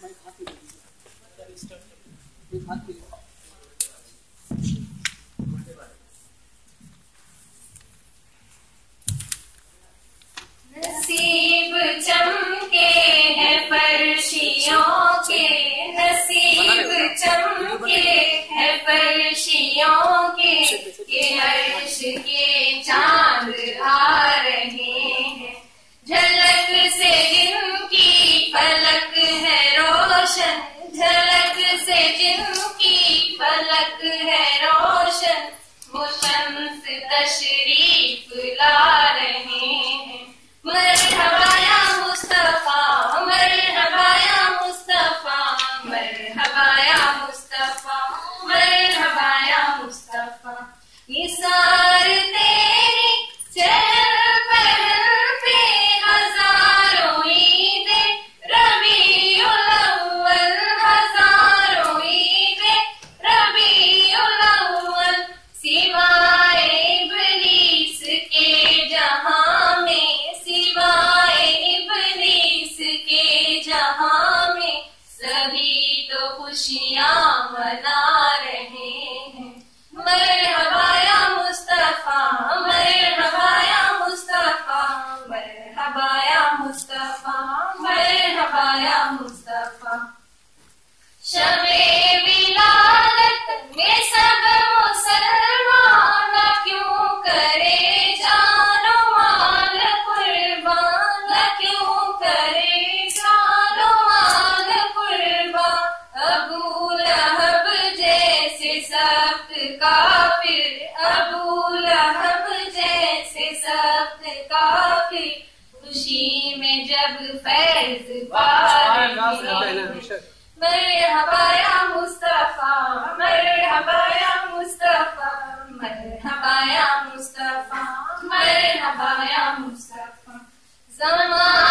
नसीब चमके हैं फर्शियों के, नसीब चमके हैं फर्शियों के हर्ष के चांद आ रहे हैं। झलक से जिनकी फलक है रोशन, झलक से जिनकी फलक है रोशन, वो शम्स तशरीफ ला रहे हैं। मरहबा या मुस्तफा, मरहबा या मुस्तफा, मरहबा या मुस्तफा, मरहबा या मुस्तफा। निसार तेरी चहल पहल पे हजारों ईदें, रबीउल अव्वल हजारों ईदें, रबीउल अव्वल। सिवाए इब्लीस के जहां में, सिवाए इब्लीस के जहां में, सभी तो खुशियां मना रहे हैं। मरहबा या मुस्तफा, मरहबा या मुस्तफा, मरहबा या मुस्तफा, मरहबा या मुस्तफा। शबे विलादत में सब मुसलमान क्यों करे जानो माल कुर्बान, क्यों करे जानो माल कुर्बान। अबू लहब जैसे सख्त काफिर, अबू लहब जैसे सख्त काफिर, खुशी में जब फैज पा रहे हैं। मरहबा या मुस्तफा, मरहबा या मुस्तफा, मरहबा या मुस्तफा, मरहबा या मुस्तफा। ज़माने